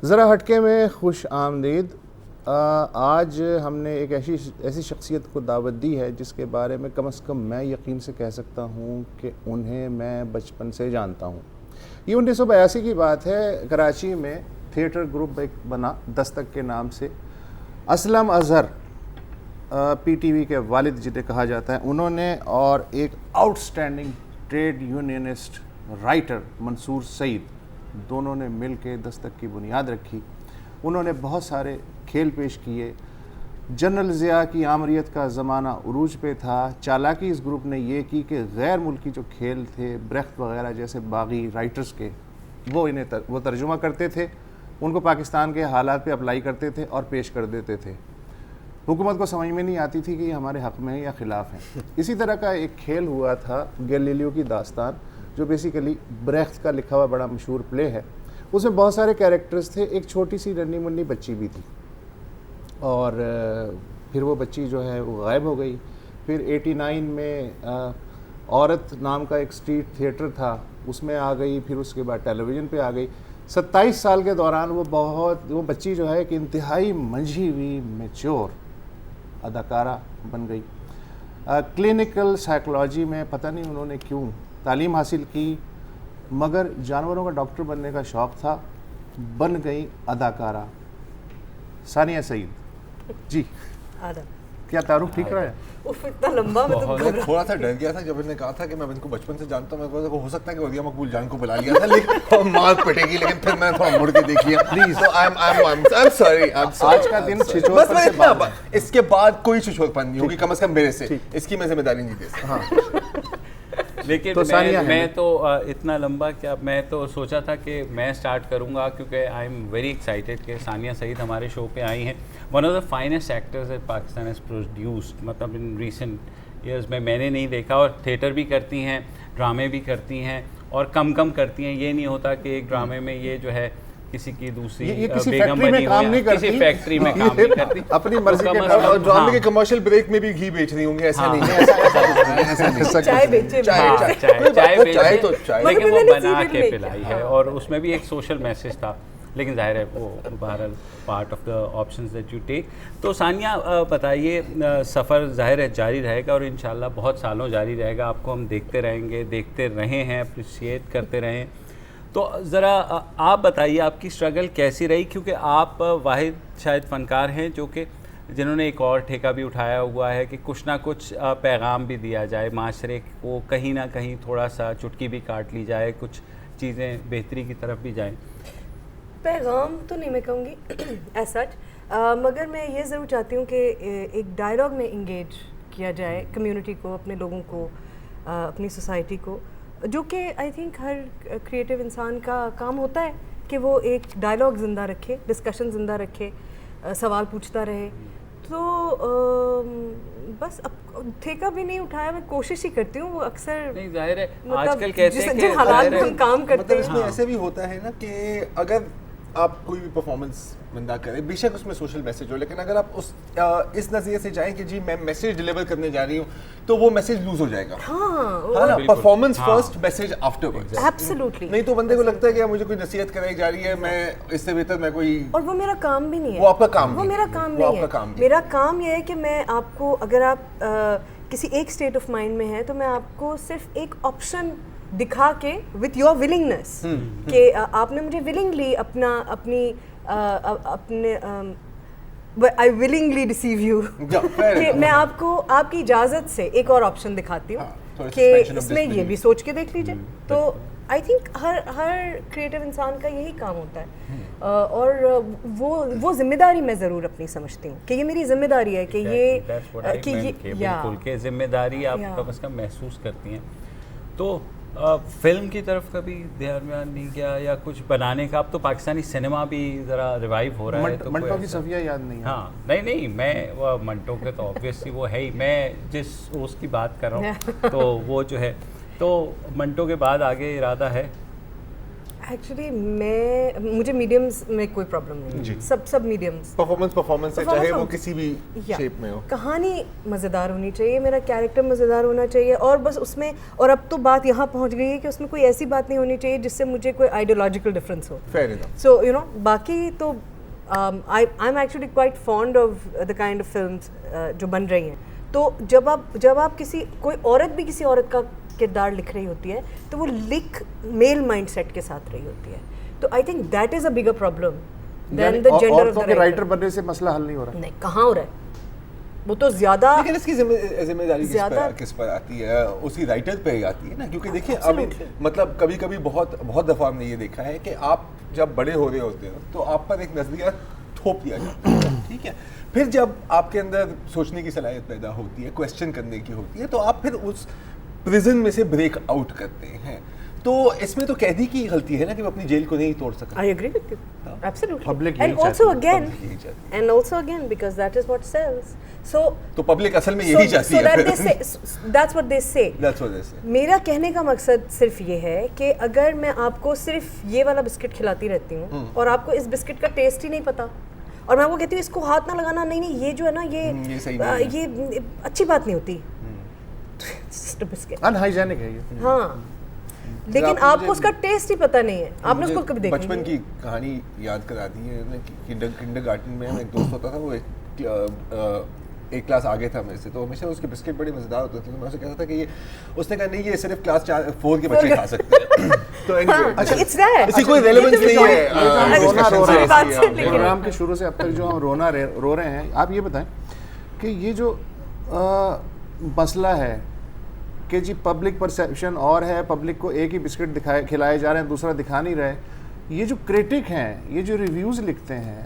ذرا ہٹکے میں خوش آمدید. آج ہم نے ایک ایسی شخصیت کو دعوت دی ہے جس کے بارے میں کم از کم میں یقین سے کہہ سکتا ہوں کہ انہیں میں بچپن سے جانتا ہوں. یہ 1982 کی بات ہے. کراچی میں تھیٹر گروپ ایک بنا دستک کے نام سے. Aslam Azhar P T V کے والد جنہیں کہا جاتا ہے, انہوں نے اور ایک outstanding trade unionist writer Mansoor Saeed, دونوں نے مل کے دستک کی بنیاد رکھی. انہوں نے بہت سارے کھیل پیش کیے. جنرل ضیاء کی آمریت کا زمانہ عروج پہ تھا. چالاکی اس گروپ نے یہ کی کہ غیر ملکی جو کھیل تھے برخت وغیرہ جیسے باغی رائٹرز کے, وہ ترجمہ کرتے تھے, ان کو پاکستان کے حالات پہ اپلائی کرتے تھے اور پیش کر دیتے تھے. حکومت کو سمجھ میں نہیں آتی تھی کہ یہ ہمارے حق میں ہے یا خلاف ہیں. اسی طرح کا ایک کھیل ہوا تھا گیلیلیو کی داستان, جو بیسیکلی بریخت کا لکھا ہوا بڑا مشہور پلے ہے. اس میں بہت سارے کیریکٹرز تھے. ایک چھوٹی سی ننھی منی بچی بھی تھی, اور پھر وہ بچی جو ہے وہ غائب ہو گئی. پھر 89 میں عورت نام کا ایک اسٹریٹ تھیٹر تھا, اس میں آ گئی. پھر اس کے بعد ٹیلی ویژن پہ آ گئی. 27 سال کے دوران وہ بچی جو ہے ایک انتہائی منجھی ہوئی میچور اداکارہ بن گئی. کلینکل سائیکولوجی میں پتہ نہیں انہوں نے کیوں تعلیم حاصل کی, مگر جانوروں کا ڈاکٹر بننے کا شوق تھا. بن گئی اداکارہ ثانیہ سعید. جی کیا تعارف ٹھیک رہا ہے؟ اتنا لمبا میں تو تھوڑا سا ڈر گیا تھا جب انہوں نے کہا تھا کہ میں ان کو بچپن سے جانتا ہوں. میں ہو سکتا ہے کہ ودیعہ مقبول جان کو بلا لیا تھا, لیکن مار پٹے گی, لیکن پھر میں تھوڑا مڑ کے دیکھ لیا. پلیز سوری, آج کا دن چھچور پر سے بات ہے. اس کے بعد کوئی چھچور پن نہیں ہوگی, کم از کم میرے سے. اس کی میں ذمہ داری نہیں دے سکتا. لیکن میں تو اتنا لمبا کیا, میں تو سوچا تھا کہ میں سٹارٹ کروں گا کیونکہ آئی ایم ویری ایکسائٹیڈ کہ ثانیہ سعید ہمارے شو پہ آئی ہیں. One of the finest actors at Pakistan has produced, مطلب ان ریسنٹ ایئرز میں نے نہیں دیکھا. اور تھیٹر بھی کرتی ہیں, ڈرامے بھی کرتی ہیں, اور کم کرتی ہیں. یہ نہیں ہوتا کہ ایک ڈرامے میں یہ جو ہے کسی کی دوسری بیگم بنی ہوئی, کسی فیکٹری میں کام نہیں کرتی, اپنی مرضی کے. اور ڈرامے کے کمرشل بریک میں بھی گھی بیچ رہی ہوں گے, ایسا نہیں ہے. چائے بیچے, لیکن وہ بنا کے پلائی ہے, اور اس میں بھی ایک سوشل میسج تھا. لیکن ظاہر ہے وہ بہرحال part of the options that you take. تو ثانیہ بتائیے, سفر ظاہر ہے جاری رہے گا اور انشاءاللہ بہت سالوں جاری رہے گا. آپ کو ہم دیکھتے رہیں گے, دیکھتے رہے ہیں, اپریشیٹ کرتے رہیں. تو ذرا آپ بتائیے آپ کی اسٹرگل کیسی رہی, کیونکہ آپ واحد شاید فنکار ہیں جو کہ جنہوں نے ایک اور ٹھیکہ بھی اٹھایا ہوا ہے کہ کچھ نہ کچھ پیغام بھی دیا جائے معاشرے کو, کہیں نہ کہیں تھوڑا سا چٹکی بھی کاٹ لی جائے, کچھ چیزیں بہتری کی طرف بھی جائیں. پیغام تو نہیں میں کہوں گی ایز سچ, مگر میں یہ ضرور چاہتی ہوں کہ ایک ڈائلاگ میں انگیج کیا جائے کمیونٹی کو, اپنے لوگوں کو, اپنی سوسائٹی کو, جو کہ آئی تھنک ہر کریٹیو انسان کا کام ہوتا ہے کہ وہ ایک ڈائلاگ زندہ رکھے, ڈسکشن زندہ رکھے, سوال پوچھتا رہے. تو بس اب ٹھیکہ بھی نہیں اٹھایا, میں کوشش ہی کرتی ہوں. وہ اکثر نہیں ظاہر ہے آج کل کہتے ہیں جن حالات میں ہم کام کرتے ہیں, اس میں ایسے بھی ہوتا ہے نا کہ اگر آپ کوئی بھی پرفارمنس بندہ کرے, بے شک اس میں سوشل میسج ہو, لیکن اگر آپ اس نظریے سے جائیں کہ جی میں میسج ڈلیور کرنے جا رہی ہوں, تو وہ میسج لوز ہو جائے گا. ہاں نا, performance first, message after word. Absolutely. نہیں تو بندے کو لگتا ہے کہ مجھے کوئی نصیحت کرائی جا رہی ہے, میں اس سے بہتر میں کوئی, اور وہ میرا کام بھی نہیں ہے. وہ آپ کا کام, وہ میرا کام نہیں ہے. میرا کام یہ ہے کہ میں آپ کو, اگر آپ کسی ایک اسٹیٹ آف مائنڈ میں ہیں تو میں آپ کو صرف ایک آپشن دکھا کے وتھ یور ولنگنیس, کہ آپ نے مجھے ولنگلی اپنے آئی ولنگلی ڈیسیو یو, کہ میں آپ کو آپ کی اجازت سے ایک اور آپشن دکھاتی ہوں کہ اس میں یہ بھی سوچ کے دیکھ لیجیے. تو آئی تھنک ہر کریٹیو انسان کا یہی کام ہوتا ہے, اور وہ ذمہ داری میں ضرور اپنی سمجھتی ہوں کہ یہ میری ذمہ داری ہے کہ بالکل کہ ذمہ داری آپ کم از کم محسوس کرتی ہیں. تو فلم کی طرف کبھی دھیان نہیں گیا یا کچھ بنانے کا؟ اب تو پاکستانی سنیما بھی ذرا ریوائیو ہو رہا ہے. منٹو کی صفیہ یاد نہیں ہے؟ ہاں نہیں میں منٹو کے تو آبویسلی وہ ہے ہی, میں جس اس کی بات کر رہا ہوں تو وہ جو ہے, تو منٹو کے بعد آگے ارادہ ہے ایکچولی مجھے میڈیمز میں کوئی پرابلم نہیں ہے, سب میڈیمز. پرفارمنس ہے چاہے وہ کسی بھی شیپ میں ہو. کہانی مزیدار ہونی چاہیے, میرا کیریکٹر مزیدار ہونا چاہیے, اور بس اس میں, اور اب تو بات یہاں پہنچ گئی ہے کہ اس میں کوئی ایسی بات نہیں ہونی چاہیے جس سے مجھے کوئی آئیڈیولوجیکل ڈفرینس ہو. سو یو نو باقی تو I am actually quite fond of the kind of films جو بن رہی ہیں. تو جب آپ کوئی عورت بھی کسی عورت کا کردار لکھ رہی ہوتی ہے تو وہ لکھ میل مائنڈ سیٹ کے ساتھ رہی ہوتی ہے. تو I think that is a bigger problem than the gender of the writer بننے سے مسئلہ حل نہیں ہو رہا. نہیں, کہاں ہو رہا ہے, وہ تو زیادہ. لیکن اس کی ذمہ داری کس پر آتی ہے؟ اسی رائٹر پہ ہی آتی ہے نا, کیونکہ دیکھیے اب مطلب کبھی بہت دفعہ ہم نے یہ دیکھا ہے کہ آپ جب بڑے ہو رہے ہوتے ہو تو آپ پر ایک نظریہ تھوپ دیا جاتا ہے, ٹھیک ہے, پھر جب آپ کے اندر سوچنے کی صلاحیت پیدا ہوتی ہے, کویسچن کرنے کی ہوتی ہے, تو آپ پھر اس پرزن میں سے بریک آؤٹ کرتے ہیں. تو اس میں تو قیدی کی غلطی ہے نا کہ وہ اپنی جیل کو نہیں توڑ سکتا. I agree with you. Absolutely. And also again because that is what sells. تو پبلک اصل میں یہی چاہتی ہے. That's what they say. میرا کہنے کا مقصد صرف یہ ہے کہ اگر میں آپ کو صرف یہ والا بسکٹ کھلاتی رہتی ہوں اور آپ کو اس بسکٹ کا ٹیسٹ ہی نہیں پتا, اور میں آپ کو کہتی ہوں اس کو ہاتھ نہ لگانا, نہیں یہ جو ہے نا یہ اچھی بات نہیں ہوتی, انہائیجینک ہے یہ. ہاں, لیکن آپ کو اس کا ٹیسٹ ہی پتہ نہیں ہے, آپ نے اس کو کبھی دیکھا. بچپن کی کہانی یاد کرا دی ہے, کنڈر گارڈن میں ایک دوست ہوتا تھا, وہ ایک کلاس آگے تھا میرے سے, تو ہمیشہ اس کے بسکٹ بڑے مزیدار ہوتے تھے. تو میں اسے کہتا تھا کہ اس نے کہا نہیں یہ صرف کلاس 4 کے بچے کھا سکتے ہیں. تو اسی کوئی ریلیونس نہیں ہے پروگرام کے شروع سے اب تک جو ہم رو رہے ہیں. آپ یہ بتائیں کہ یہ جو مسئلہ ہے کہ جی پبلک پرسیپشن اور ہے, پبلک کو ایک ہی بسکٹ کھلائے جا رہے ہیں, دوسرا دکھا نہیں رہے, یہ جو کرٹک ہیں, یہ جو ریویوز لکھتے ہیں,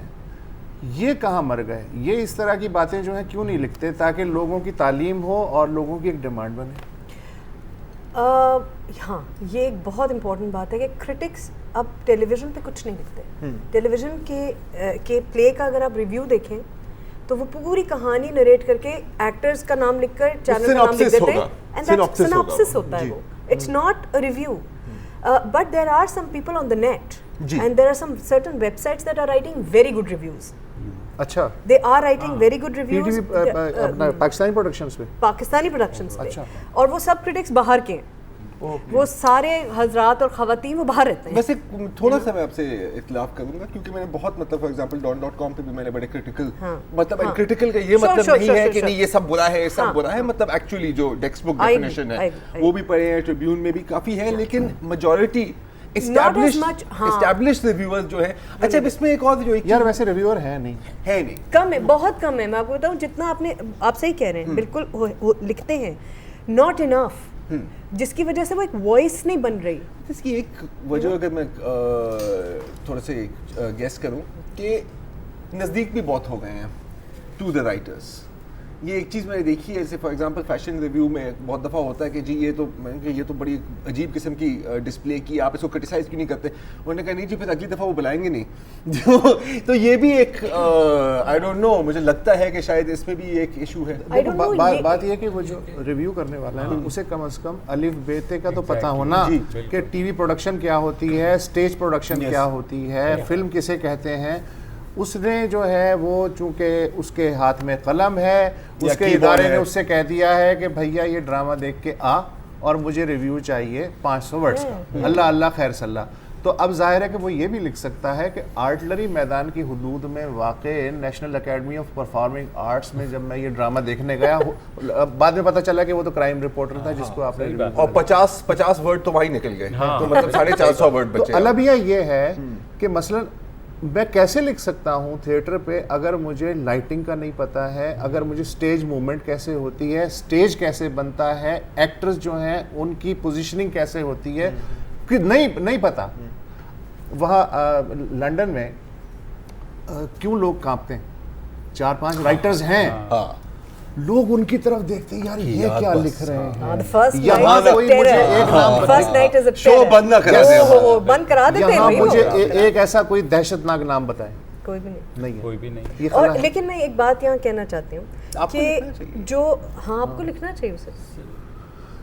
یہ کہاں مر گئے؟ یہ اس طرح کی باتیں جو ہیں کیوں نہیں لکھتے تاکہ لوگوں کی تعلیم ہو اور لوگوں کی ایک ڈیمانڈ بنے؟ ہاں, یہ ایک بہت امپورٹنٹ بات ہے کہ کرٹکس اب ٹیلی ویژن پہ کچھ نہیں لکھتے. ٹیلی ویژن کے پلے کا اگر آپ ریویو دیکھیں تو وہ پوری کہانی نریٹ کر کے ایکٹرز کا نام لکھ کر چینل کا نام لکھ دیتے ہیں, اینڈ دیٹ سناپسس ہوتا ہے. وہ it's not a review, but there are some people on the net and there are some certain websites that are writing very good reviews. اچھا, they are writing very good reviews Pakistani productions پہ, اور وہ سب critics باہر کے ہیں, وہ سارے حضرات اور خواتین وہ باہر رہتے ہیں. ویسے تھوڑا سا میں آپ سے اختلاف کروں گا, کیونکہ میں نے بہت مطلب فار ایگزامپل ڈان.com پہ بھی میں نے بڑے کرٹیکل, مطلب کرٹیکل کا یہ مطلب نہیں ہے کہ نہیں یہ سب برا ہے, سب برا ہے, مطلب ایکچولی جو ٹیکسٹ بک ڈیفینیشن ہے وہ بھی پڑھے ہیں, ٹریبیون میں بھی کافی ہے, لیکن میجورٹی established reviewers جو ہے. اچھا اس میں ایک اور جو یار ویسے ریویور ہے نہیں, کم ہے, بہت کم ہے. میں آپ کو بتاؤں جتنا آپ صحیح کہہ رہے ہیں, بالکل لکھتے ہیں, not enough, جس کی وجہ سے وہ ایک وائس نہیں بن رہی. اس کی ایک وجہ اگر میں تھوڑا سے گیس کروں کہ نزدیک بھی بہت ہو گئے ہیں ٹو دا رائٹرس. یہ ایک چیز میں نے دیکھی ہے, جیسے فار ایگزامپل فیشن ریویو میں بہت دفعہ ہوتا ہے کہ جی یہ تو بڑی عجیب قسم کی ڈسپلے کی, آپ اس کو کرٹیسائز کیوں نہیں کرتے. انہوں نے کہا نہیں جی پھر اگلی دفعہ وہ بلائیں گے نہیں. تو یہ بھی ایک آئی ڈونٹ نو, مجھے لگتا ہے کہ شاید اس میں بھی ایک ایشو ہے. بات یہ ہے کہ وہ جو ریویو کرنے والا ہے نا, اسے کم از کم الف بیتے کا تو پتہ ہونا کہ ٹی وی پروڈکشن کیا ہوتی ہے, اسٹیج پروڈکشن کیا ہوتی ہے, فلم کسے کہتے ہیں. اس نے جو ہے وہ چونکہ اس کے ہاتھ میں قلم ہے, اس کے ادارے نے اس سے کہہ دیا ہے کہ بھیا یہ ڈرامہ دیکھ کے آ اور مجھے ریویو چاہیے 500 ورڈز کا, اللہ خیر صلاح. تو اب ظاہر ہے کہ وہ یہ بھی لکھ سکتا ہے کہ آرٹلری میدان کی حدود میں واقع national academy of performing arts میں جب میں یہ ڈرامہ دیکھنے گیا, بعد میں پتہ چلا کہ وہ تو کرائم رپورٹر تھا جس کو آپ نے, اور 50 ورڈ تو وہی نکل گئے, تو مطلب 450 ورڈ بچے. البیہ یہ ہے کہ مثلاً میں کیسے لکھ سکتا ہوں تھیٹر پہ اگر مجھے لائٹنگ کا نہیں پتہ ہے, اگر مجھے سٹیج موومنٹ کیسے ہوتی ہے, سٹیج کیسے بنتا ہے, ایکٹرز جو ہیں ان کی پوزیشننگ کیسے ہوتی ہے, کہ نہیں پتہ. وہاں لنڈن میں کیوں لوگ کانپتے ہیں, 4-5 رائٹرز ہیں, لوگ ان کی طرف دیکھتے ہیں یار یہ کیا لکھ رہے ہیں, یہاں کوئی مجھے ایک نام شو بند نہ کرا دیتے ہیں, یہاں مجھے ایک ایسا کوئی دہشت ناک نام بتائیں. کوئی بھی نہیں. اور لیکن میں ایک بات یہاں کہنا چاہتی ہوں کہ جو آپ کو لکھنا چاہیے اسے,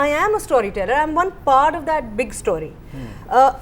I am a storyteller. I'm one part of that big story.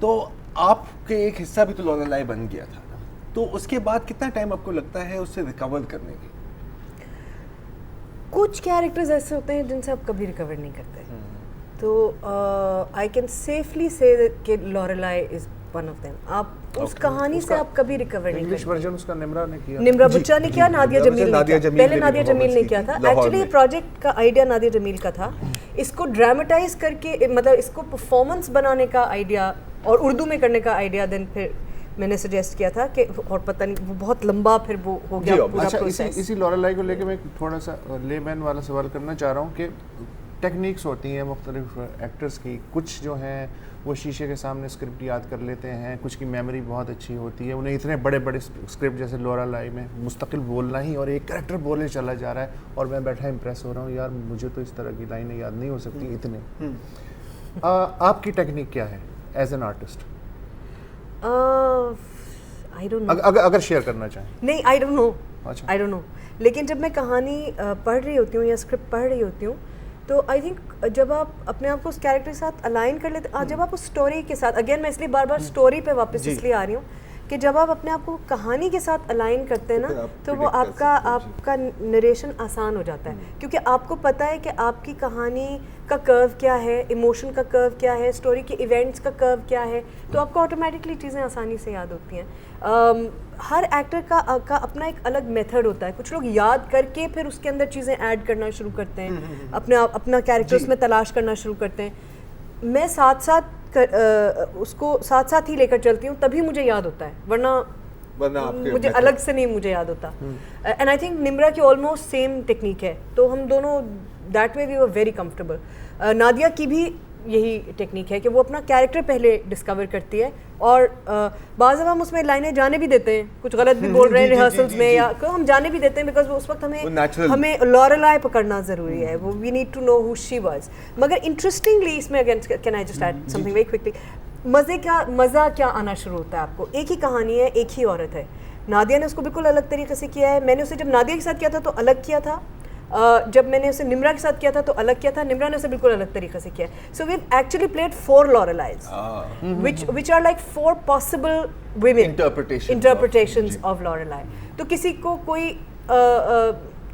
تو آپ کے ایک حصہ بھی تو لورلائی بن گیا تھا, تو اس کے بعد کتنا ٹائم آپ کو لگتا ہے اس سے ریکور کرنے کے؟ کچھ کیریکٹرز ایسے ہوتے ہیں جن سے آپ کبھی ریکور نہیں کرتے, تو آئی کین سیفلی سے کہ Loralai is one of them. آپ اس کہانی سے آپ کبھی ریکور نہیں انگلش کرتے. ورژن اس کا نمرا نے کیا, نمرا بچا نے کیا, نادیہ جمیل نے کیا. پہلے نادیہ جمیل نے کیا تھا. ایکچولی یہ پروجیکٹ کا آئیڈیا نادیہ جمیل کا تھا. اس کو ڈراماٹائز کر کے, مطلب اس کو پرفارمنس بنانے کا آئیڈیا اور اردو میں کرنے کا آئیڈیا دین پھر میں نے سجیسٹ کیا تھا کہ, اور پتہ نہیں وہ بہت لمبا پھر وہ ہو گیا پورا پروسیس. اسی لورلائی کو لے کے میں تھوڑا سا لے مین والا سوال کرنا چاہ رہا ہوں کہ ٹیکنیکس ہوتی ہیں مختلف ایکٹرز کی. کچھ جو ہیں وہ شیشے کے سامنے اسکرپٹ یاد کر لیتے ہیں, کچھ کی میموری بہت اچھی ہوتی ہے, انہیں اتنے بڑے بڑے اسکرپٹ جیسے لورلائی میں مستقل بولنا ہی اور ایک کریکٹر بولنے چلا جا رہا ہے اور میں بیٹھا امپریس ہو رہا ہوں, یار مجھے تو اس طرح کی لائنیں یاد نہیں ہو سکتی اتنے. آپ کی ٹیکنیک کیا ہے ایز این آرٹسٹ, اگر شیئر کرنا چاہیں؟ نہیں, آئی ڈونٹ نو. لیکن جب میں کہانی پڑھ رہی ہوتی ہوں یا اسکرپٹ پڑھ رہی ہوتی ہوں تو آئی تھنک جب آپ اپنے آپ کو اس کیریکٹر کے ساتھ الائن کر لیتے, جب آپ اس اسٹوری کے ساتھ, اگین میں اس لیے بار بار اسٹوری پہ واپس اس لیے آ رہی ہوں کہ جب آپ اپنے آپ کو کہانی کے ساتھ الائن کرتے ہیں نا تو وہ آپ کا نریشن آسان ہو جاتا ہے, کیونکہ آپ کو پتہ ہے کہ آپ کی کہانی کا کرو کیا ہے, ایموشن کا کرو کیا ہے, اسٹوری کے ایونٹس کا کرو کیا ہے, تو آپ کو آٹومیٹکلی چیزیں آسانی سے یاد ہوتی ہیں. ہر ایکٹر کا اپنا ایک الگ میتھڈ ہوتا ہے. کچھ لوگ یاد کر کے پھر اس کے اندر چیزیں ایڈ کرنا شروع کرتے ہیں, اپنا کیریکٹر اس میں تلاش کرنا شروع کرتے ہیں. میں ساتھ ساتھ اس کو ساتھ ساتھ ہی لے کر چلتی ہوں, تبھی مجھے یاد ہوتا ہے, ورنہ مجھے الگ سے نہیں مجھے یاد ہوتا. اینڈ آئی تھنک نمرا کی آلموسٹ سیم ٹیکنیک ہے, تو ہم دونوں that way we were very comfortable. Nadia کی بھی یہی ٹیکنیک ہے کہ وہ اپنا کیریکٹر پہلے ڈسکور کرتی ہے, اور بعض دفعہ ہم اس میں لائنیں جانے بھی دیتے ہیں, کچھ غلط بھی بول رہے ہیں ریہرسلز میں, یا ہم جانے بھی دیتے ہیں بیکاز اس وقت ہمیں لورلائی پکڑنا ضروری ہے, وہ we need to know who she was. مگر انٹرسٹنگلی اس میں again can I just add something very quickly, مزہ کیا آنا شروع ہوتا ہے آپ کو. ایک ہی کہانی ہے, ایک ہی عورت ہے. نادیہ نے اس کو بالکل الگ طریقے سے کیا ہے. میں نے اسے جب نادیہ کے ساتھ کیا تھا تو الگ کیا تھا, جب میں نے اسے نمرا کے ساتھ کیا تھا تو الگ کیا تھا, نمرا نے اسے بالکل الگ طریقے سے کیا. So we have actually played 4 Loralais which are like 4 possible women interpretations of Loralai. تو کسی کو کوئی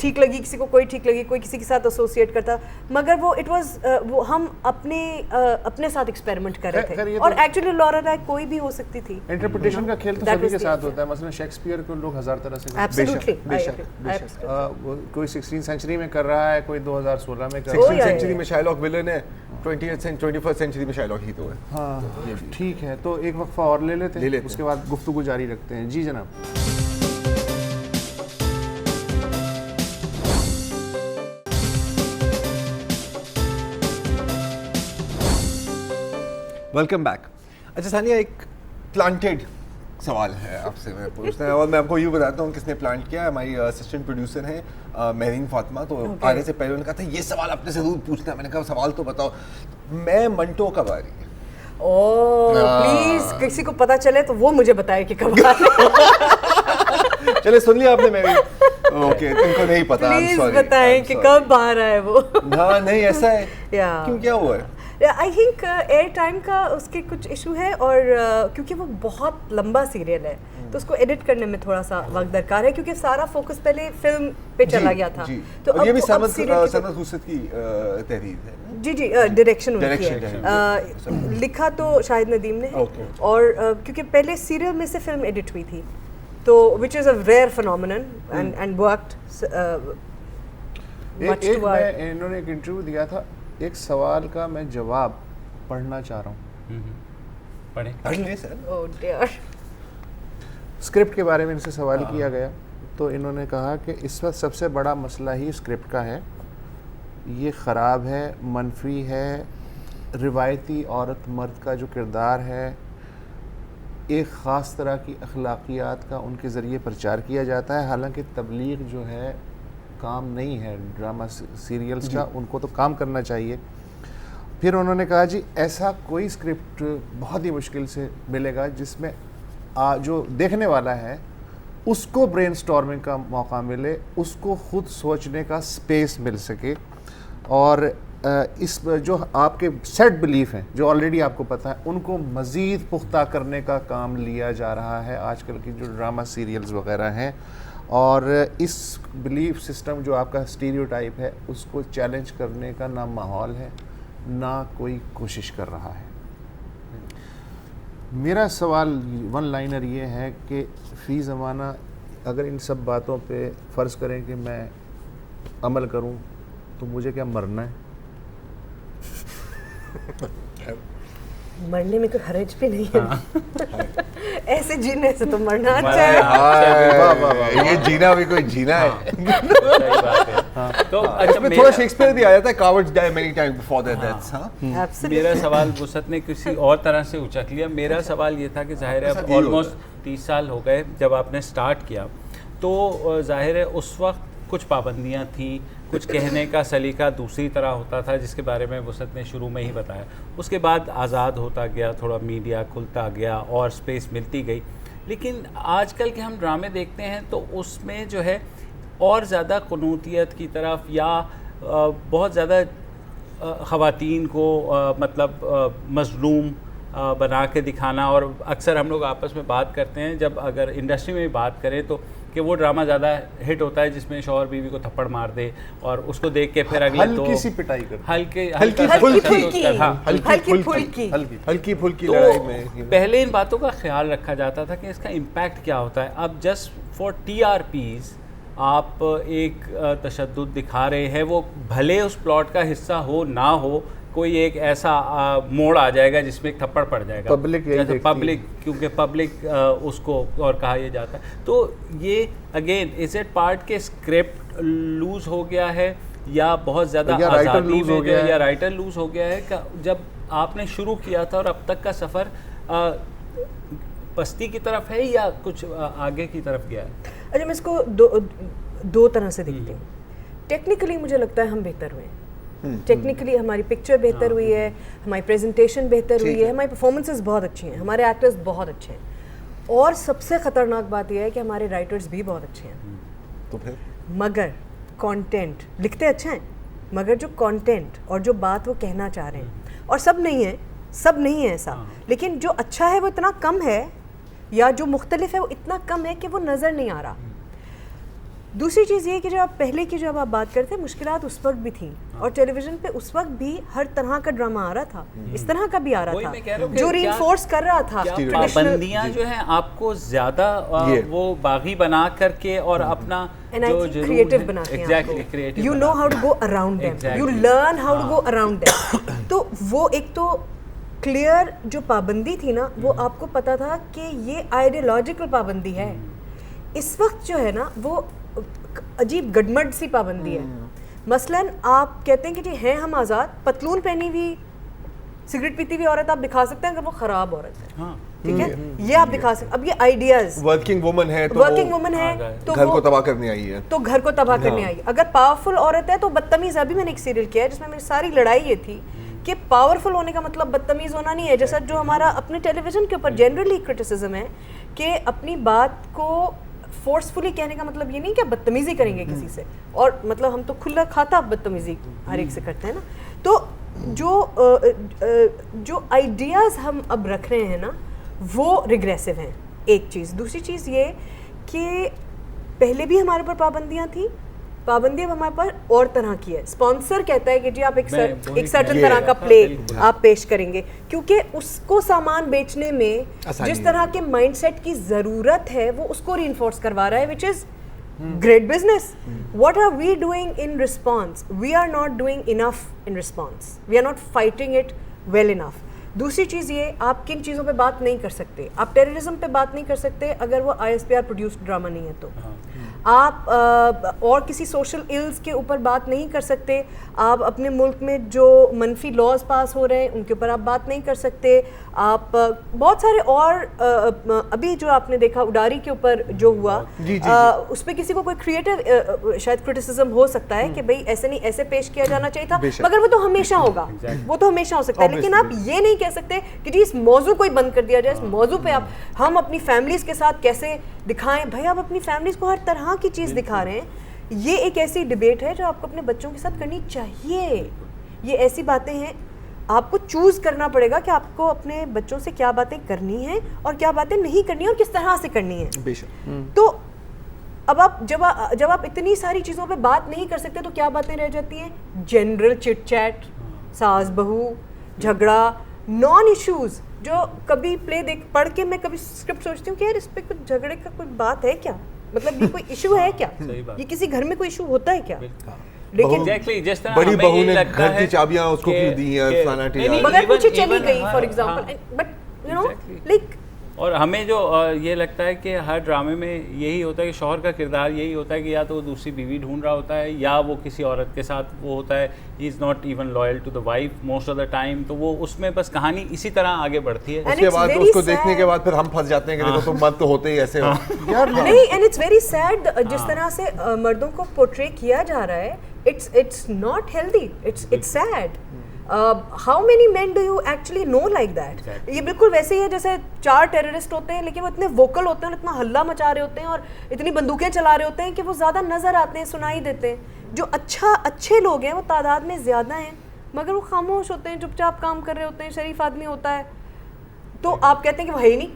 ٹھیک لگی, کسی کو کوئی ٹھیک لگی, کوئی کسی کے ساتھ ایسوسیٹ کرتا, مگر وہ اٹ واز وہ ہم اپنے ساتھ ایکسپیریمنٹ کر رہے تھے, اور ایکچولی لورلائی کوئی بھی ہو سکتی تھی. انٹرپریٹیشن کا کھیل تو سبھی کے ساتھ ہوتا ہے. مثلا شیکسپیئر کو لوگ 1000 طرح سے, بے شک کوئی 16 سینچری میں کر رہا ہے, کوئی 2016 میں کر رہا ہے. 16 سینچری میں شائلاک ولن ہے, 21st سینچری میں شائلاک ہی تو ہے. ہاں ٹھیک ہے, تو ایک وقفہ اور لے لیتے ہیں, اس کے بعد گفتگو جاری رکھتے ہیں. جی جناب. Welcome back. اچھا ثانیہ, ایک پلانٹیڈ سوال ہے آپ سے میں پوچھنا ہے, اور میں آپ کو یوں بتاتا ہوں کس نے پلانٹ کیا ہے. ہماری اسسٹنٹ پروڈیوسر ہیں مہرین فاطمہ, تو آنے سے پہلے انہوں نے کہا تھا یہ سوال آپ نے ضرور پوچھنا ہے. میں نے کہا سوال تو بتاؤ, میں منٹو کب آ رہی ہے؟ پلیز کسی کو پتا چلے تو وہ مجھے بتائے کہ کب آ رہی ہے. چلے سن لیا آپ نے مہرین, اوکے تم کو نہیں پتا, پلیز بتائیں کہ کب آ رہا ہے وہ. ہاں نہیں ایسا ہے, کیوں کیا ہوا ہے؟ آئی تھنک ایئر ٹائم کا اس کے کچھ ایشو ہے, اور کیونکہ وہ بہت لمبا سیریل ہے تو اس کو ایڈٹ کرنے میں تھوڑا سا وقت درکار ہے, کیونکہ سارا فوکس پہلے فلم پہ چلا گیا تھا. تو یہ بھی سمت حسد کی تحریر ہے. جی ڈائریکشن ان کی ہے, لکھا تو شاہد ندیم نے, اور کیونکہ پہلے سیریل میں سے فلم ایڈٹ ہوئی تھی, تو which is a rare phenomenon and worked. انہوں نے ایک انٹرویو دیا تھا, ایک سوال کا میں جواب پڑھنا چاہ رہا ہوں. پڑھ لیں سر. اسکرپٹ کے بارے میں ان سے سوال کیا گیا, تو انہوں نے کہا کہ اس وقت سب سے بڑا مسئلہ ہی اسکرپٹ کا ہے, یہ خراب ہے, منفی ہے. روایتی عورت مرد کا جو کردار ہے, ایک خاص طرح کی اخلاقیات کا ان کے ذریعے پرچار کیا جاتا ہے, حالانکہ تبلیغ جو ہے کام نہیں ہے ڈرامہ سیریلز کا, ان کو تو کام کرنا چاہیے. پھر انہوں نے کہا جی ایسا کوئی اسکرپٹ بہت ہی مشکل سے ملے گا جس میں جو دیکھنے والا ہے اس کو برین سٹارمنگ کا موقع ملے, اس کو خود سوچنے کا سپیس مل سکے, اور اس جو آپ کے سیٹ بلیف ہیں جو آلریڈی آپ کو پتہ ہے ان کو مزید پختہ کرنے کا کام لیا جا رہا ہے آج کل کی جو ڈرامہ سیریلز وغیرہ ہیں, اور اس بلیف سسٹم جو آپ کا اسٹیریوٹائپ ہے اس کو چیلنج کرنے کا نہ ماحول ہے نہ کوئی کوشش کر رہا ہے. میرا سوال ون لائنر یہ ہے کہ فی زمانہ اگر ان سب باتوں پہ فرض کریں کہ میں عمل کروں تو مجھے کیا مرنا ہے؟ مرنے میں کوئی حرج بھی نہیں ہے, ایسے جینے سے تو مرنا اچھا ہے. یہ جینا بھی کوئی جینا ہے. صحیح بات ہے. تو اچھا تھوڑا شیکسپیئر بھی آیا تھا, cowards die many times before their deaths. میرا سوال وسعت نے کسی اور طرح سے اچک لیا. میرا سوال یہ تھا کہ ظاہر ہے اب آلموسٹ 30 سال ہو گئے جب آپ نے سٹارٹ کیا, تو ظاہر ہے اس وقت کچھ پابندیاں تھیں, کچھ کہنے کا سلیقہ دوسری طرح ہوتا تھا جس کے بارے میں وسعت نے شروع میں ہی بتایا. اس کے بعد آزاد ہوتا گیا, تھوڑا میڈیا کھلتا گیا اور سپیس ملتی گئی. لیکن آج کل کے ہم ڈرامے دیکھتے ہیں تو اس میں جو ہے اور زیادہ قنوتیت کی طرف یا بہت زیادہ خواتین کو مطلب مظلوم بنا کے دکھانا. اور اکثر ہم لوگ آپس میں بات کرتے ہیں جب اگر انڈسٹری میں بھی بات کریں تو کہ وہ ڈرامہ زیادہ ہٹ ہوتا ہے جس میں شوہر بیوی کو تھپڑ مار دے اور اس کو دیکھ کے پھر اگلے دو ہلکی سی پٹائی کرتے ہلکی پھلکی لڑائی میں. پہلے ان باتوں کا خیال رکھا جاتا تھا کہ اس کا امپیکٹ کیا ہوتا ہے. اب جسٹ فار TRPs آپ ایک تشدد دکھا رہے ہیں, وہ بھلے اس پلاٹ کا حصہ ہو نہ ہو, کوئی ایک ایسا موڑ آ جائے گا جس میں ایک تھپڑ پڑ جائے گا پبلک, کیونکہ پبلک اس کو اور کہا یہ جاتا ہے. تو یہ اگین از اٹ پارٹ کے اسکرپٹ لوز ہو گیا ہے یا بہت زیادہ آزادی میں یا رائٹر لوز ہو گیا ہے؟ جب آپ نے شروع کیا تھا اور اب تک کا سفر پستی کی طرف ہے یا کچھ آگے کی طرف گیا ہے؟ اچھا میں اس کو دو طرح سے دیکھتی ہوں. ٹیکنیکلی مجھے لگتا ہے ہم بہتر ہوئے ہیں, ٹیکنیکلی ہماری پکچر بہتر ہوئی ہے, ہماری پریزنٹیشن بہتر ہوئی ہے, ہماری پرفارمنسز بہت اچھی ہیں, ہمارے ایکٹرز بہت اچھے ہیں, اور سب سے خطرناک بات یہ ہے کہ ہمارے رائٹرز بھی بہت اچھے ہیں. تو پھر مگر کانٹینٹ لکھتے اچھا ہیں, مگر جو کانٹینٹ اور جو بات وہ کہنا چاہ رہے ہیں, اور سب نہیں ہے ایسا, لیکن جو اچھا ہے وہ اتنا کم ہے یا جو مختلف ہے وہ اتنا کم ہے کہ وہ نظر نہیں آ رہا. دوسری چیز یہ کہ جو آپ پہلے کی جب آپ بات کرتے ہیں مشکلات اس وقت بھی تھیں, اور ٹیلی ویژن پہ اس وقت بھی ہر طرح کا ڈرامہ آ رہا تھا, اس طرح کا بھی آ رہا تھا جو ری انفورس کر رہا تھا. پابندیاں جو ہیں آپ کو زیادہ وہ باغی بنا کر کے اور اپنا کریٹو بناتے ہیں, you know how to go around them, you learn how to go around them. تو وہ ایک تو کلیئر جو پابندی تھی نا, وہ آپ کو پتا تھا کہ یہ آئیڈیالوجیکل پابندی ہے. اس وقت جو ہے نا وہ عجیب گڈمڈ سی پابندی ہے. مثلاً آپ کہتے ہیں کہ جی ہیں ہم آزاد, پتلون پہنی ہوئی سگریٹ پیتی ہوئی عورت آپ دکھا سکتے ہیں اگر وہ خراب عورت ہے, ٹھیک ہے, یہ آپ دکھا سکتے. اب یہ آئیڈیاز ورکنگ وومن ہے تو گھر کو تباہ کرنے آئی ہے, تو گھر کو تباہ کرنے آئی. اگر پاورفل عورت ہے تو بدتمیز. ابھی میں نے ایک سیریل کیا ہے جس میں میری ساری لڑائی یہ تھی کہ پاورفل ہونے کا مطلب بدتمیز ہونا نہیں ہے, جیسا جو ہمارا اپنے ٹیلی ویژن کے اوپر جنرلی کرٹیسزم ہے کہ اپنی بات کو فورسفلی کہنے کا مطلب یہ نہیں کہ بدتمیزی کریں گے کسی سے, اور مطلب ہم تو کھلا کھاتا بدتمیزی ہر ایک سے کرتے ہیں نا. تو جو آئیڈیاز ہم اب رکھ رہے ہیں نا وہ ریگریسو ہیں, ایک چیز. دوسری چیز یہ کہ پہلے بھی ہمارے اوپر پابندیاں تھیں, پابندی اب ہمارے پر اور طرح کی ہے. اسپانسر کہتا ہے کہ جی آپ ایک سرٹن طرح کا پلے آپ پیش کریں گے, کیونکہ اس کو سامان بیچنے میں جس طرح کے مائنڈ سیٹ کی ضرورت ہے وہ اس کو ری انفورس کروا رہا ہے, which is great business. What are we doing in response? We are not doing enough in response, we are not fighting it well enough. دوسری چیز یہ, آپ کن چیزوں پہ بات نہیں کر سکتے, آپ ٹیررزم پہ بات نہیں کر سکتے اگر وہ ISPR پروڈیوسڈ ڈرامہ نہیں ہے تو. آپ اور کسی سوشل ایلز کے اوپر بات نہیں کر سکتے, آپ اپنے ملک میں جو منفی لاز پاس ہو رہے ہیں ان کے اوپر آپ بات نہیں کر سکتے. آپ بہت سارے اور ابھی جو آپ نے دیکھا اڈاری کے اوپر جو ہوا, اس پہ کسی کو کوئی کریٹو شاید کرٹیسزم ہو سکتا ہے کہ بھئی ایسے نہیں, ایسے پیش کیا جانا چاہیے تھا, مگر وہ تو ہمیشہ ہوگا, وہ تو ہمیشہ ہو سکتا ہے. لیکن آپ یہ نہیں کہہ سکتے کہ جی اس موضوع کو ہی بند کر دیا جائے, اس موضوع پہ ہم اپنی فیملیز کے ساتھ کیسے دکھائیں. بھائی آپ اپنی فیملیز کو ہر طرح کی چیز دکھا رہے ہیں. یہ ایک ایسی ڈبیٹ ہے جو آپ کو اپنے بچوں کے ساتھ کرنی چاہیے یہ ایسی باتیں ہیں آپ کو چوز کرنا پڑے گا کہ آپ کو اپنے بچوں سے کیا باتیں کرنی ہیں اور کیا باتیں نہیں کرنی ہیں اور کس طرح سے کرنی ہیں. بے شک. تو اب آپ جب آپ اتنی ساری چیزوں پہ بات نہیں کر سکتے تو کیا باتیں رہ جاتی ہیں؟ جنرل چٹ چیٹ, ساس بہو, جھگڑا, نان ایشوز جو کبھی پڑھ کے میں کبھی اسکرپٹ سوچتی ہوں کہ یار اس پہ کچھ جھگڑے کا کوئی بات ہے کیا, مطلب یہ کوئی ایشو ہے کیا, یہ کسی گھر میں کوئی ایشو ہوتا ہے کیا؟ لیکن بڑی بہو نے گھر کی چابیاں اس کو کیوں دی ہیں, فلانا ٹھیک, مگر مجھے چلی گئی for example, but you know like. اور ہمیں جو یہ لگتا ہے کہ ہر ڈرامے میں یہی ہوتا ہے کہ شوہر کا کردار یہی ہوتا ہے کہ یا تو وہ دوسری بیوی ڈھونڈ رہا ہوتا ہے یا وہ کسی عورت کے ساتھ وہ ہوتا ہے, he is not even loyal to the wife most of the time. تو وہ اس میں بس کہانی اسی طرح آگے بڑھتی ہے. اس کے بعد اس کو دیکھنے کے بعد پھر ہم پھنس جاتے ہیں کہ دیکھو تم مرد تو ہوتے ہی ایسے ہو یار. نہیں, اینڈ اٹس ویری سیڈ جس طرح سے مردوں کو پورٹری کیا جا رہا ہے. It's not healthy, it's sad. How many men do you actually know like that? یہ بالکل ویسے ہی ہے جیسے 4 ٹیررسٹ ہوتے ہیں لیکن وہ اتنے ووکل ہوتے ہیں اور اتنا ہلہ مچا رہے ہوتے ہیں اور اتنی بندوقیں چلا رہے ہوتے ہیں کہ وہ زیادہ نظر آتے ہیں, سنائی دیتے ہیں. جو اچھے لوگ ہیں وہ تعداد میں زیادہ ہیں مگر وہ خاموش ہوتے ہیں, چپ چاپ کام کر رہے ہوتے ہیں, شریف آدمی ہوتا ہے. تو آپ کہتے ہیں کہ وہ ہے ہی نہیں.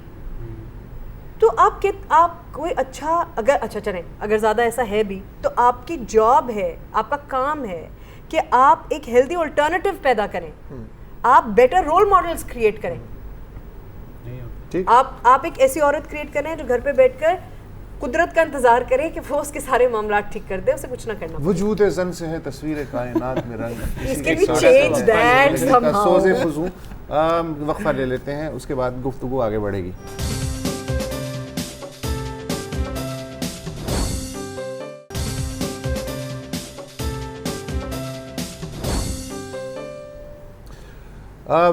تو آپ کوئی اچھا چلیں اگر زیادہ ایسا ہے بھی تو آپ کی جاب ہے, آپ کا کام ہے کہ آپ ایک ہیلدی الٹرنیٹیو پیدا کریں, آپ بیٹر رول ماڈلز کریٹ کریں. آپ ایک ایسی عورت کریٹ کریں جو گھر پہ بیٹھ کر قدرت کا انتظار کرے کہ وہ اس کے سارے معاملات ٹھیک کر دے, اسے کچھ نہ کرنا. وجود زن سے ہے تصویر کائنات میں رنگ, اس کے بھی چینج دیٹ سم ہاؤ. سوز فضو. وقفہ لے لیتے ہیں, اس کے بعد گفتگو آگے بڑھے گی.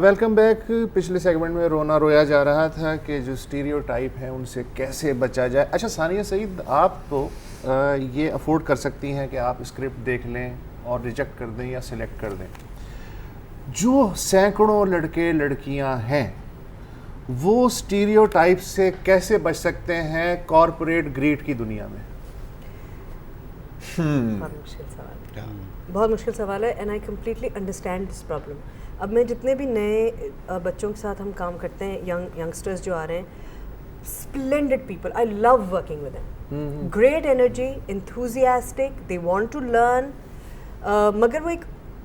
Welcome back. پچھلے سیگمنٹ میں رویا جا رہا تھا کہ جو اسٹیریو ٹائپ ہیں ان سے کیسے بچا جائے. اچھا ثانیہ سعید, آپ تو یہ افورڈ کر سکتی ہیں کہ آپ اسکرپٹ دیکھ لیں اور ریجیکٹ کر دیں یا سلیکٹ کر دیں. جو سینکڑوں لڑکے لڑکیاں ہیں وہ اسٹیریو ٹائپ سے کیسے بچ سکتے ہیں کارپوریٹ گریڈ کی دنیا میں؟ بہت مشکل سوال ہے and I completely understand this problem. اب میں جتنے بھی نئے بچوں کے ساتھ ہم کام کرتے ہیں, ینگسٹرز جو آ رہے ہیں, splendid people, I love working with them, great energy, enthusiastic, they want to learn, مگر وہ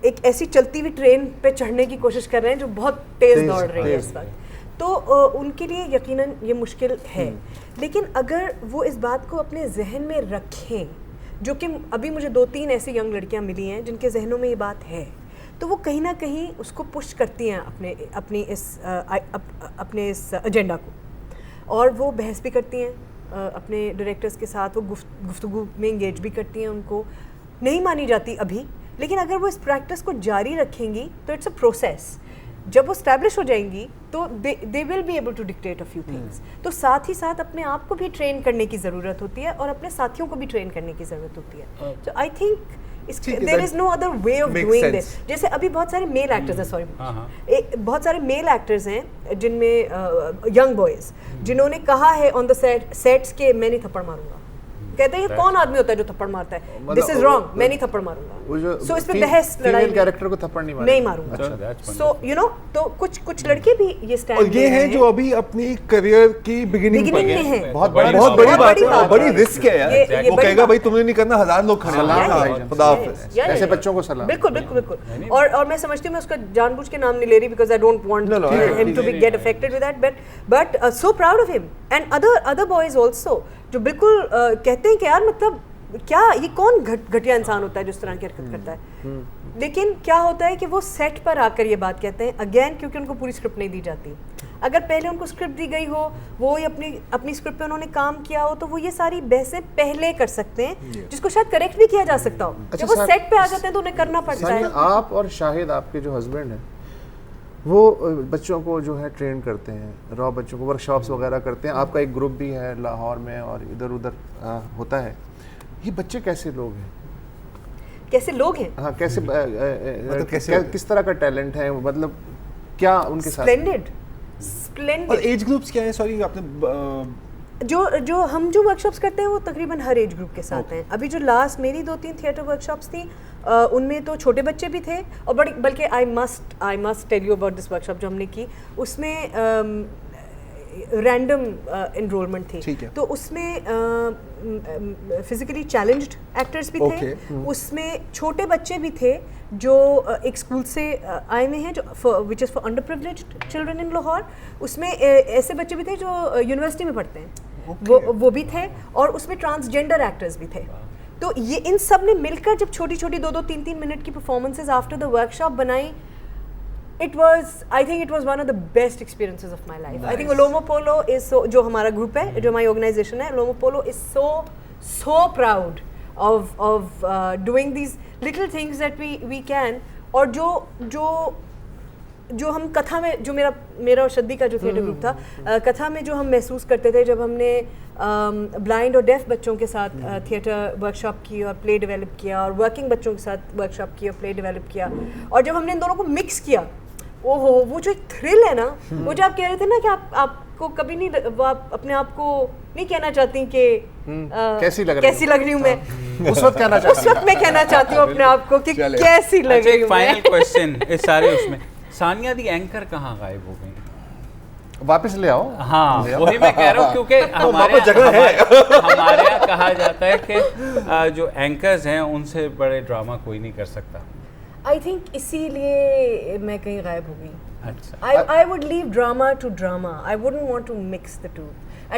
ایک ایسی چلتی ہوئی ٹرین پہ چڑھنے کی کوشش کر رہے ہیں جو بہت تیز دوڑ رہی ہے اس وقت. تو ان کے لیے یقیناً یہ مشکل ہے. لیکن اگر وہ اس بات کو اپنے ذہن میں رکھیں, جو کہ ابھی مجھے 2-3 ایسی ینگ لڑکیاں ملی ہیں جن کے ذہنوں میں یہ بات ہے, تو وہ کہیں نہ کہیں اس کو پش کرتی ہیں اپنے اس ایجنڈا کو, اور وہ بحث بھی کرتی ہیں اپنے ڈائریکٹرز کے ساتھ, وہ گفتگو میں انگیج بھی کرتی ہیں. ان کو نہیں مانی جاتی ابھی, لیکن اگر وہ اس پریکٹس کو جاری رکھیں گی تو اٹس اے پروسیس. جب وہ اسٹیبلش ہو جائیں گی تو they will be able to dictate a few things. تو ساتھ ہی ساتھ اپنے آپ کو بھی ٹرین کرنے کی ضرورت ہوتی ہے اور اپنے ساتھیوں کو بھی ٹرین کرنے کی ضرورت ہوتی ہے. تو I think there is no other way of doing this. جیسے ابھی بہت سارے میل ایکٹرز ہیں, بہت سارے میل ایکٹرز ہیں جن میں ینگ بوائز جنہوں نے کہا ہے آن دا سیٹس کہ میں نہیں تھپڑ ماروں گا. کہتے ہیں یہ کون آدمی ہوتا ہے جو تھپڑ مارتا ہے, دس از رانگ, میں نہیں تھپڑ ماروں گا. سو اس پہ بحث لڑائی, کیریکٹر کو تھپڑ نہیں ماروں گا. سو یو نو, تو کچھ لڑکے بھی یہ اسٹینڈ, اور یہ ہیں جو ابھی اپنی کریئر کی بگننگ میں ہیں. بہت بڑی بات ہے, بڑی رسک ہے یار. وہ کہے گا بھائی تم نے نہیں کرنا, 1000 لوگ کھڑے ہیں, خدا حافظ. ایسے بچوں کو سلام. بالکل بالکل بالکل. اور میں سمجھتی ہوں, میں اس کا جان بوجھ کے نام نہیں لے رہی بیکاز آئی ڈونٹ وانٹ ہم to be get affected with that, but so proud of ہم اینڈ ادر بوائز آلسو جو بالکل کہتے ہیں کہ یار مطلب کیا یہ کون گھٹیا انسان ہوتا ہے جو اس طرح کی حرکت کرتا ہے. لیکن کیا ہوتا ہے کہ وہ سیٹ پر آ کر یہ بات کہتے ہیں, اگین کیونکہ ان کو پوری اسکرپٹ نہیں دی جاتی. اگر پہلے ان کو اسکرپٹ دی گئی ہو, وہ اپنی اسکرپٹ پہ انہوں نے کام کیا ہو, تو وہ یہ ساری بحثیں پہلے کر سکتے ہیں جس کو شاید کریکٹ بھی کیا جا سکتا ہو. جب وہ سیٹ پہ آ جاتے ہیں تو انہیں کرنا پڑتا ہے. آپ اور شاہد, آپ کے جو ہسبینڈ ہیں, وہ بچوں کو جو ہے ٹرین کرتے ہیں, را بچوں کو ورک شاپس وغیرہ کرتے ہیں. آپ کا ایک گروپ بھی ہے لاہور میں اور ادھر ادھر ہوتا ہے. یہ بچے کیسے لوگ ہیں, کیسے لوگ ہیں, ہاں کیسے, کس طرح کا ٹیلنٹ ہے, مطلب کیا ان کے ساتھ؟ اسپلینڈڈ. اور ایج گروپس کیا ہیں؟ سوری آپ نے جو ہم جو ورک شاپس کرتے ہیں وہ تقریباً ہر ایج گروپ کے ساتھ ہیں. ابھی جو لاسٹ میری 2-3 تھیٹر ورک شاپس تھیں ان میں تو چھوٹے بچے بھی تھے اور بلکہ I must tell you about this work shop جو ہم نے کی, اس میں رینڈم انرولمنٹ تھی, تو اس میں فزیکلی چیلنجڈ ایکٹرز بھی تھے, اس میں چھوٹے بچے بھی تھے جو ایک اسکول سے آئے ہوئے ہیں جو which is for underprivileged children in Lahore, اس میں ایسے بچے بھی تھے جو یونیورسٹی میں پڑھتے ہیں, وہ بھی تھے, اور اس میں ٹرانسجینڈر ایکٹرز بھی تھے. تو یہ ان سب نے مل کر جب چھوٹی چھوٹی 2-3 منٹ کی performances after the work shop بنائی, I think it was one of the best experiences of my life. Nice. I think Olomo Polo is so, جو ہمارا گروپ ہے, جو ہماری آرگنائزیشن ہے, Olomo Polo is so proud of doing these little things that we can. اور جو ہم کتھا میں, جو میرا اور شدی کا جو تھیٹر گروپ تھا, کتھا میں جو ہم محسوس کرتے تھے جب ہم نے بلائنڈ اور ڈیف بچوں کے ساتھ تھیٹر ورک شاپ کی اور پلے ڈیولپ کیا, اور ورکنگ بچوں کے ساتھ ورک شاپ کی اور پلے ڈیولپ کیا, اور جب ہم نے ان دونوں کو مکس کیا, وہ جو ایک تھرل ہے نا, وہ جو آپ کہہ رہے تھے نا کہ آپ کو کبھی نہیں, وہ آپ اپنے آپ کو نہیں کہنا چاہتی کہ کیسی لگ رہی ہوں میں, اس وقت میں کہنا چاہتی ہوں اپنے آپ کو کہ کیسی لگ رہی ہوں. فائنل کوسچن اس سارے اس میں, ثانیہ دی اینکر کہاں غائب ہو گئی؟ واپس لے آؤ. ہاں وہی میں کہہ رہا ہوں, کیونکہ ہمارے یہاں کہا جاتا ہے کہ جو اینکرز ہیں ان سے بڑے ڈرامہ کوئی نہیں کر سکتا. آئی تھنک اسی لیے میں کہیں غائب ہو گئی. I would leave drama to drama. I wouldn't want to mix the two.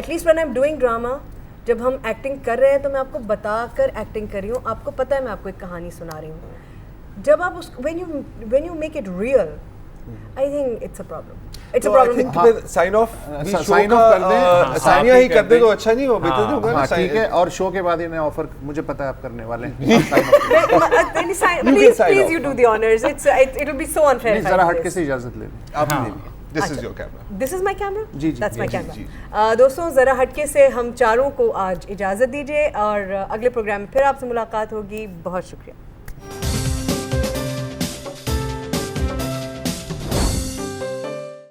At least when I'm doing drama, جب ہم ایکٹنگ کر رہے ہیں تو میں آپ کو بتا کر ایکٹنگ کر رہی ہوں, آپ کو پتہ ہے میں آپ کو ایک کہانی سنا رہی ہوں. جب آپ اس when you make it real, I think it's a problem. It's a problem. Sign off کر دیں, ثانیہ ہی کر دے تو اچھا نہیں ہو, بہتر ہوگا نا. ٹھیک ہے, اور شو کے بعد انہیں آفر مجھے پتہ ہے آپ کرنے والے ہیں. Please you do the honors. It will be so unfair. ذرا ہٹ کے سے اجازت لے لیں. آپ لے لیں. This is your camera. This is my camera? G That's my camera. دوستوں ذرا ہٹکے سے ہم چاروں کو آج اجازت دیجیے, اور اگلے پروگرام میں پھر آپ سے ملاقات ہوگی. بہت شکریہ.